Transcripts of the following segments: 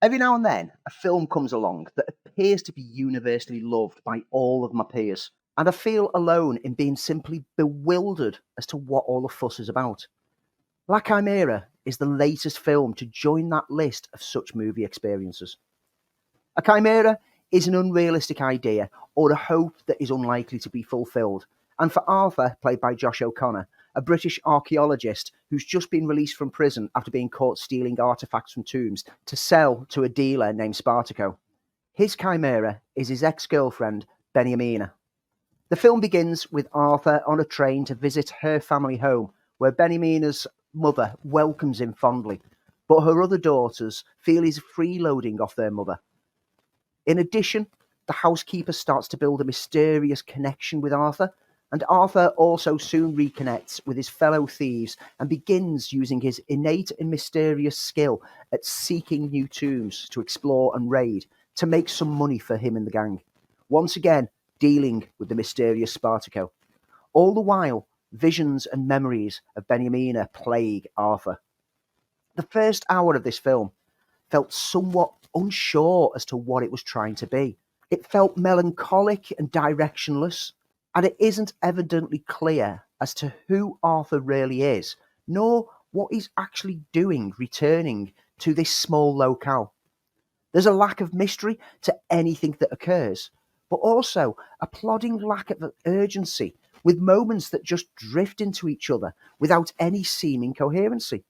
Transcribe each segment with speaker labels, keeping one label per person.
Speaker 1: Every now and then, a film comes along that appears to be universally loved by all of my peers, and I feel alone in being simply bewildered as to what all the fuss is about. La Chimera is the latest film to join that list of such movie experiences. A chimera is an unrealistic idea or a hope that is unlikely to be fulfilled, and for Arthur, played by Josh O'Connor, a British archaeologist who's just been released from prison after being caught stealing artefacts from tombs to sell to a dealer named Spartaco. His chimera is his ex-girlfriend, Beniamina. The film begins with Arthur on a train to visit her family home, where Beniamina's mother welcomes him fondly, but her other daughters feel he's freeloading off their mother. In addition, the housekeeper starts to build a mysterious connection with Arthur, and Arthur also soon reconnects with his fellow thieves and begins using his innate and mysterious skill at seeking new tombs to explore and raid to make some money for him and the gang, once again dealing with the mysterious Spartaco. All the while, visions and memories of Beniamina plague Arthur. The first hour of this film felt somewhat unsure as to what it was trying to be. It felt melancholic and directionless, and it isn't evidently clear as to who Arthur really is, nor what he's actually doing returning to this small locale. There's a lack of mystery to anything that occurs, but also a plodding lack of urgency, with moments that just drift into each other without any seeming coherency.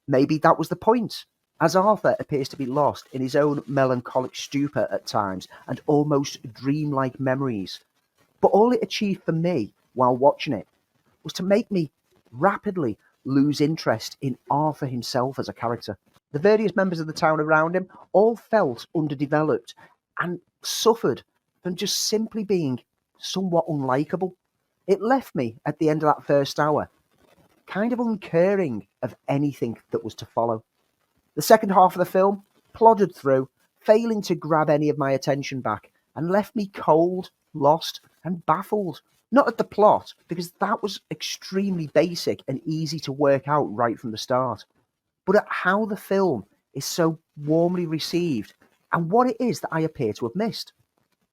Speaker 1: Maybe that was the point, as Arthur appears to be lost in his own melancholic stupor at times and almost dreamlike memories. But all it achieved for me while watching it was to make me rapidly lose interest in Arthur himself as a character. The various members of the town around him all felt underdeveloped and suffered from just simply being somewhat unlikable. It left me at the end of that first hour kind of uncaring of anything that was to follow. The second half of the film plodded through, failing to grab any of my attention back, and left me cold, lost, and baffled. Not at the plot, because that was extremely basic and easy to work out right from the start, but at how the film is so warmly received and what it is that I appear to have missed.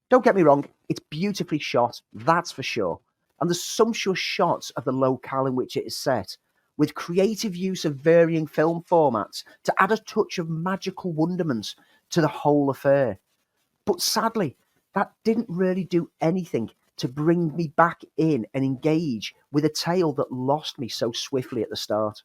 Speaker 1: Don't get me wrong, it's beautifully shot, that's for sure, and the sumptuous shots of the locale in which it is set, with creative use of varying film formats to add a touch of magical wonderment to the whole affair. But sadly, that didn't really do anything to bring me back in and engage with a tale that lost me so swiftly at the start.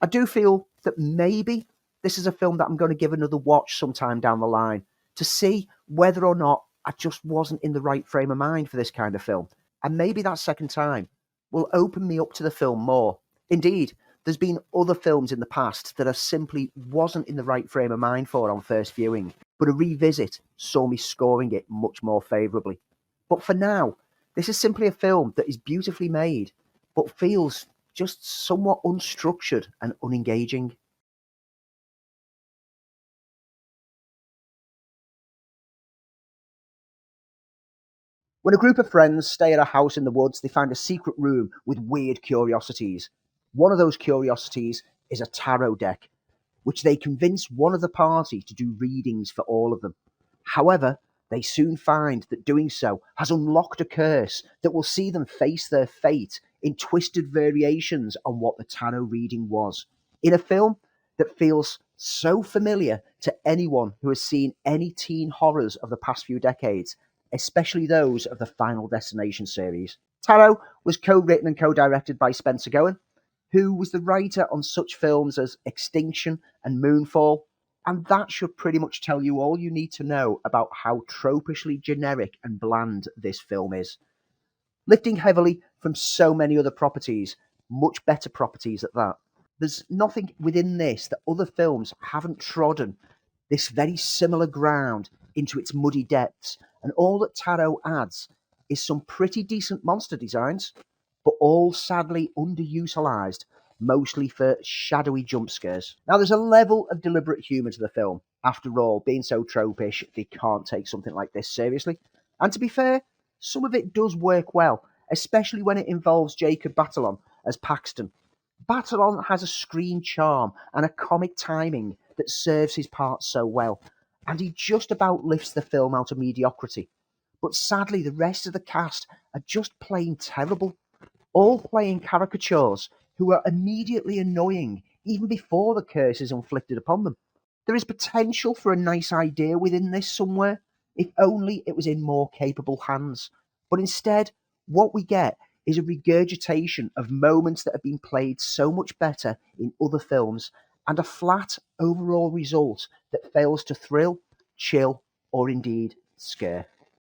Speaker 1: I do feel that maybe this is a film that I'm going to give another watch sometime down the line to see whether or not I just wasn't in the right frame of mind for this kind of film. And maybe that second time will open me up to the film more. Indeed, there's been other films in the past that I simply wasn't in the right frame of mind for on first viewing, but a revisit saw me scoring it much more favourably. But for now, this is simply a film that is beautifully made, but feels just somewhat unstructured and unengaging. When a group of friends stay at a house in the woods, they find a secret room with weird curiosities. One of those curiosities is a tarot deck, which they convince one of the party to do readings for all of them. However, they soon find that doing so has unlocked a curse that will see them face their fate in twisted variations on what the tarot reading was. In a film that feels so familiar to anyone who has seen any teen horrors of the past few decades, especially those of the Final Destination series. Tarot was co-written and co-directed by Spencer Goen, who was the writer on such films as Extinction and Moonfall, and that should pretty much tell you all you need to know about how tropishly generic and bland this film is. Lifting heavily from so many other properties, much better properties at that. There's nothing within this that other films haven't trodden this very similar ground into its muddy depths, and all that Tarot adds is some pretty decent monster designs, but all sadly underutilised, mostly for shadowy jump scares. Now, there's a level of deliberate humour to the film. After all, being so tropish, they can't take something like this seriously. And to be fair, some of it does work well, especially when it involves Jacob Batalon as Paxton. Batalon has a screen charm and a comic timing that serves his part so well, and he just about lifts the film out of mediocrity. But sadly, the rest of the cast are just plain terrible, all playing caricatures who are immediately annoying even before the curse is inflicted upon them. There is potential for a nice idea within this somewhere, if only it was in more capable hands. But instead, what we get is a regurgitation of moments that have been played so much better in other films, and a flat overall result that fails to thrill, chill, or indeed scare.